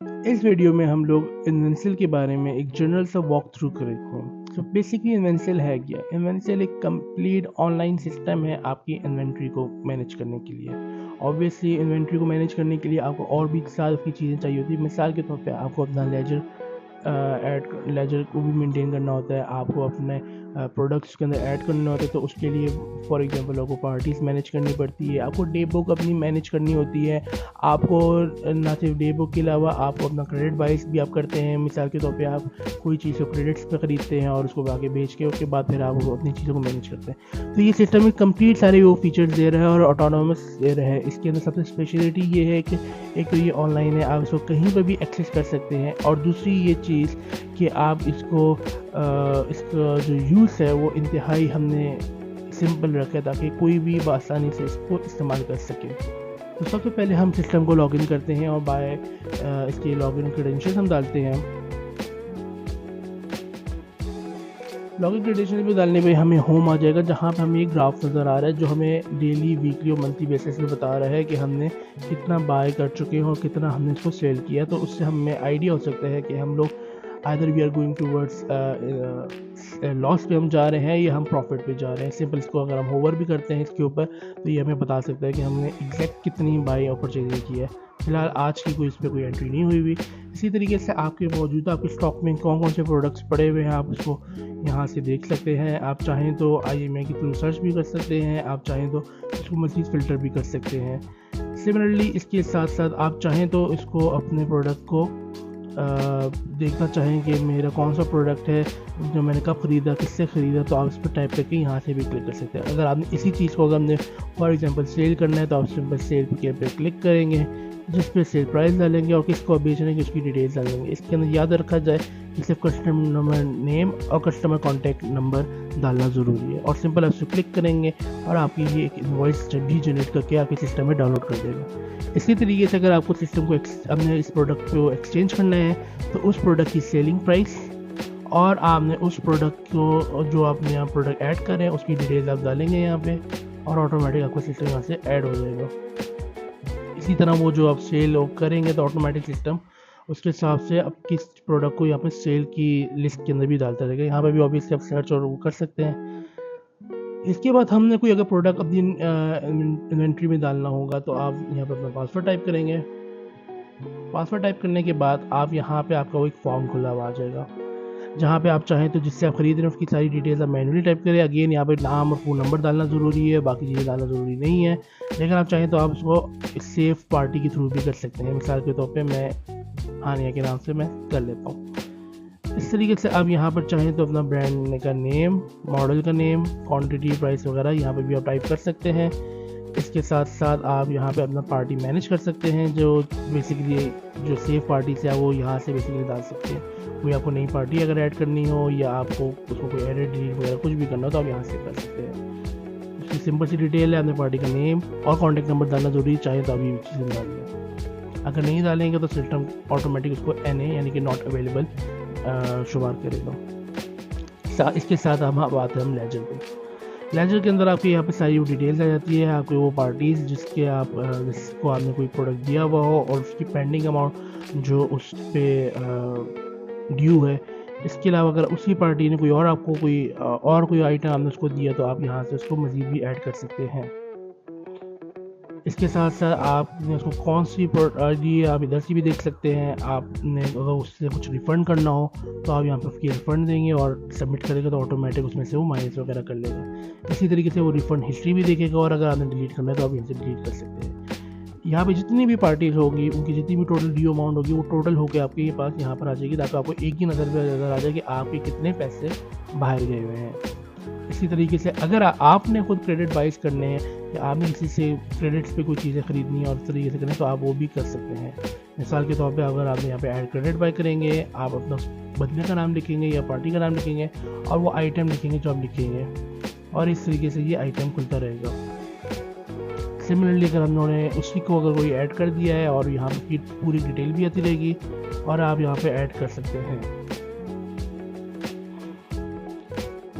इस वीडियो में हम लोग इन्वेंसिल के बारे में एक जनरल सा वॉक थ्रू करेंगे। तो बेसिकली इन्वेंसिल है क्या? इन्वेंसिल एक कंप्लीट ऑनलाइन सिस्टम है आपकी इन्वेंट्री को मैनेज करने के लिए। ऑब्वियसली इन्वेंट्री को मैनेज करने के लिए आपको और भी साल की चीज़ें चाहिए होती है। मिसाल के तौर पे आपको अपना लेजर को भी मेंटेन करना होता है, आपको अपने प्रोडक्ट्स के अंदर ऐड करना होता है। तो उसके लिए फॉर एग्जांपल आपको पार्टीज मैनेज करनी पड़ती है, आपको डे बुक अपनी मैनेज करनी होती है। आपको ना सिर्फ डे बुक के अलावा आपको अपना क्रेडिट बाइस भी आप करते हैं। मिसाल के तौर पे आप कोई चीज़ को क्रेडिट्स पे ख़रीदते हैं और उसको आगे बेच के उसके बाद फिर आप अपनी चीज़ों को मैनेज करते हैं। तो ये सिस्टम में कंप्लीट सारे वो फीचर्स दे रहा है और ऑटोनोमस दे रहा है। इसके अंदर सबसे स्पेशलिटी ये है कि एक तो ये ऑनलाइन है, आप इसको कहीं पर भी एक्सेस कर सकते हैं। और दूसरी ये चीज़ कि आप इसका जो यूज़ है वो इंतहाई हमने सिंपल रखा है ताकि कोई भी आसानी से इसको इस्तेमाल कर सके। तो सबसे पहले हम सिस्टम को लॉगिन करते हैं और इसके लॉगिन क्रेडेंशियल्स हम डालते हैं। लॉगिन क्रेडेंशियल पे डालने पे हमें होम आ जाएगा, जहाँ पे हमें एक ग्राफ नज़र आ रहा है जो हमें डेली, वीकली और मंथली बेसिस में बता रहा है कि हमने कितना बाय कर चुके हैं और कितना हमने इसको सेल किया। तो उससे हमें आइडिया हो सकता है कि हम लोग either we are going towards loss पे हम जा रहे हैं या हम प्रॉफिट पे जा रहे हैं। सिंपल इसको अगर हम होवर भी करते हैं इसके ऊपर तो ये हमें बता सकता है कि हमने एग्जैक्ट कितनी बाई और परचेजिंग की है। फिलहाल आज की इस पर कोई एंट्री नहीं हुई। इसी तरीके से आपके मौजूदा आपके स्टॉक में कौन कौन से प्रोडक्ट्स पड़े हुए हैं आप उसको यहाँ से देख सकते हैं। आप चाहें तो IMA के थ्रू सर्च भी कर सकते हैं, आप चाहें तो इसको मज़ीद फ़िल्टर भी कर सकते हैं। सिमिलरली इसके साथ साथ आप चाहें तो इसको अपने प्रोडक्ट को देखना चाहें कि मेरा कौन सा प्रोडक्ट है जो मैंने कब ख़रीदा, किससे ख़रीदा, तो आप इस पर टाइप करके यहाँ से भी क्लिक कर सकते हैं। अगर आपने इसी चीज़ को अगर हमने फॉर एग्जांपल सेल करना है तो आप सिंपल सेल के पे क्लिक करेंगे, जिस पे सेल प्राइस डालेंगे और किसको आप बेच रहे हैं उसकी डिटेल्स डालेंगे। इसके अंदर याद रखा जाए कि सिर्फ कस्टमर नंबर नेम और कस्टमर कॉन्टैक्ट नंबर डालना ज़रूरी है। और सिंपल आप क्लिक करेंगे और आपकी ये एक इनवॉइस भी जनरेट करके आपके सिस्टम में डाउनलोड कर देगा। इसी तरीके से अगर आपको सिस्टम को अपने इस प्रोडक्ट को एक्सचेंज करना है तो उस प्रोडक्ट की सेलिंग प्राइस और आपने उस प्रोडक्ट को जो आपने यहाँ प्रोडक्ट ऐड कर रहे हैं उसकी डिटेल्स आप डालेंगे यहाँ पे और ऑटोमेटिक आपका सिस्टम यहाँ से ऐड हो जाएगा। इसी तरह वो जो आप सेल करेंगे तो ऑटोमेटिक सिस्टम उसके हिसाब से आप किस प्रोडक्ट को यहाँ पे सेल की लिस्ट के अंदर भी डालता रहेगा। यहाँ पे भी ऑब्वियसली आप सर्च और वो कर सकते हैं। इसके बाद हमने कोई अगर प्रोडक्ट अपनी इन्वेंट्री में डालना होगा तो आप यहाँ पे अपना पासवर्ड टाइप करेंगे। पासवर्ड टाइप करने के बाद आप यहाँ पे आपका वो एक फॉर्म खुला हुआ आ जाएगा, जहाँ पे आप चाहें तो जिससे आप खरीद रहे हैं उसकी सारी डिटेल्स आप मैन्युअली टाइप करें। अगेन यहाँ पे नाम और फ़ोन नंबर डालना ज़रूरी है, बाकी चीज़ें डालना ज़रूरी नहीं है। लेकिन आप चाहें तो आप उसको सेफ पार्टी के थ्रू भी कर सकते हैं। मिसाल के तौर पे मैं हानिया के नाम से मैं कर लेता हूँ। इस तरीके से आप यहाँ पर चाहें तो अपना ब्रांड का नेम, मॉडल का नेम, क्वांटिटी, प्राइस वगैरह यहाँ पे भी आप टाइप कर सकते हैं। इसके साथ साथ आप यहाँ पे अपना पार्टी मैनेज कर सकते हैं, जो बेसिकली जो सेफ पार्टी से आप वो यहाँ से बेसिकली डाल सकते हैं। कोई आपको नई पार्टी अगर ऐड करनी हो या आपको उसको कोई एडिट डिलीट वगैरह कुछ भी करना हो तो आप यहाँ से कर सकते हैं। उसकी सिंपल सी डिटेल है, अपने पार्टी का नेम और कॉन्टैक्ट नंबर डालना जरूरी, चाहे तो अभी चीज़ें डाल दें। अगर नहीं डालेंगे तो सिस्टम ऑटोमेटिक उसको NA यानी कि नॉट अवेलेबल शुमार करेगा। इसके साथ हम बात है हम लेजर पे। लेजर के अंदर आपके यहाँ पे सारी डिटेल्स आ जाती है, आपके वो पार्टीज़ जिसको आपने कोई प्रोडक्ट दिया हुआ हो और उसकी पेंडिंग अमाउंट जो उस पर ड्यू है। इसके अलावा अगर उसी पार्टी ने कोई और आपको कोई आइटम आपने उसको दिया तो आप यहाँ से उसको मज़ीद भी ऐड कर सकते हैं। इसके साथ साथ आपने उसको कौन सी प्रोडक्ट दी है आप इधर से भी देख सकते हैं। आपने अगर उससे कुछ रिफ़ंड करना हो तो आप यहाँ पर उसकी रिफ़ंड देंगे और सबमिट करेगा तो ऑटोमेटिक उसमें से वो माइनस वगैरह कर लेगा। इसी तरीके से वो रिफ़ंड हिस्ट्री भी देखेगा और अगर आपने डिलीट करना है तो आप यहाँ से डिलीट कर सकते हैं। यहाँ पे जितनी भी पार्टीज होगी उनकी जितनी भी टोटल ड्यू अमाउंट होगी वो टोटल होकर आपके पास यहाँ पर आ जाएगी, ताकि आपको एक ही नज़र आ जाए कि आपके कितने पैसे बाहर गए हुए हैं। इसी तरीके से अगर आपने खुद क्रेडिट बाइस करने हैं या आपने किसी से क्रेडिट्स पे कोई चीज़ें ख़रीदनी है और इस तरीके से करें तो आप वो भी कर सकते हैं। मिसाल के तौर पे अगर आपने यहाँ पे ऐड क्रेडिट बाय करेंगे, आप अपना बंदे का नाम लिखेंगे या पार्टी का नाम लिखेंगे और वो आइटम लिखेंगे जो आप लिखेंगे और इस तरीके से ये आइटम खुलता रहेगा। सिमिलरली अगर हमने उसी को अगर कोई ऐड कर दिया है और यहाँ पर पूरी डिटेल भी आती रहेगी और आप यहाँ पे ऐड कर सकते हैं।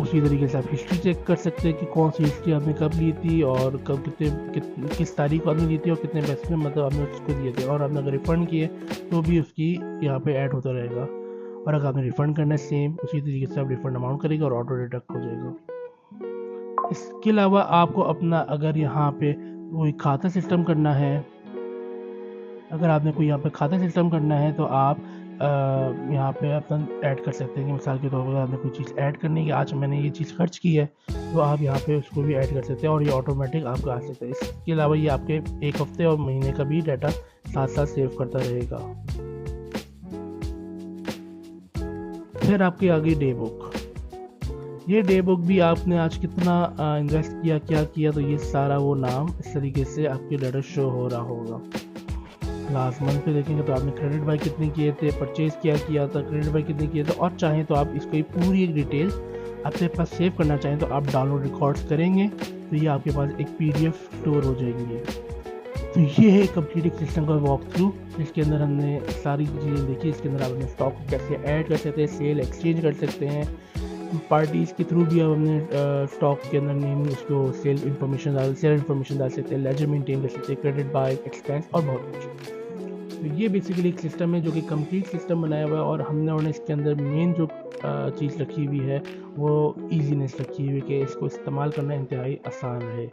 उसी तरीके से आप हिस्ट्री चेक कर सकते हैं कि कौन सी हिस्ट्री आपने कब ली थी और कब किस तारीख को आपने ली थी और कितने पैसे में मतलब आपने उसको दिए थे, और आपने अगर रिफ़ंड किए तो भी उसकी यहाँ पे ऐड होता रहेगा। और अगर आपने रिफ़ंड करना है सेम उसी तरीके से आप रिफ़ंड अमाउंट करेंगे और ऑटो डिडक्ट हो जाएगा। इसके अलावा आपको अपना अगर यहाँ पे कोई खाता सिस्टम करना है, अगर आपने कोई यहाँ पे खाता सिस्टम करना है तो आप यहाँ पे अपना ऐड कर सकते हैं कि मिसाल के तौर पर आपने कोई चीज़ ऐड करनी है कि आज मैंने ये चीज़ खर्च की है, तो आप यहाँ पे उसको भी ऐड कर सकते हैं और ये ऑटोमेटिक आपका आ सकता है। इसके अलावा ये आपके एक हफ्ते और महीने का भी डाटा साथ साथ सेव करता रहेगा। फिर आपकी आ गई डे बुक। ये डे बुक भी आपने आज कितना इन्वेस्ट किया, क्या किया, तो ये सारा वो नाम इस तरीके से आपके डाटा शो हो रहा होगा। लास्ट मंथ पे देखेंगे तो आपने क्रेडिट बाय कितने किए थे, परचेज क्या किया था, क्रेडिट बाय कितने किए थे, और चाहें तो आप इसको पूरी एक डिटेल अपने पास सेव करना चाहें तो आप डाउनलोड रिकॉर्ड्स करेंगे तो ये आपके पास एक PDF स्टोर हो जाएंगे। तो ये है कंप्लीट एक सिस्टम का वॉक थ्रू, जिसके अंदर हमने सारी चीज़ें देखी। इसके अंदर आप अपने स्टॉक को कैसे ऐड कर सकते हैं, सेल एक्सचेंज कर सकते हैं, पार्टीज़ के थ्रू भी हमने स्टॉक के अंदर नेम उसको सेल इन्फॉर्मेशन डाल सकते हैं, लेजर मेंटेन कर सकते हैं, क्रेडिट बाय, एक्सपेंस और बहुत कुछ। तो ये बेसिकली एक सिस्टम है जो कि कंप्लीट सिस्टम बनाया हुआ है, और हमने इसके अंदर मेन जो चीज़ रखी हुई है वो ईजीनेस रखी हुई है कि इसको इस्तेमाल करना इंतहाई आसान है।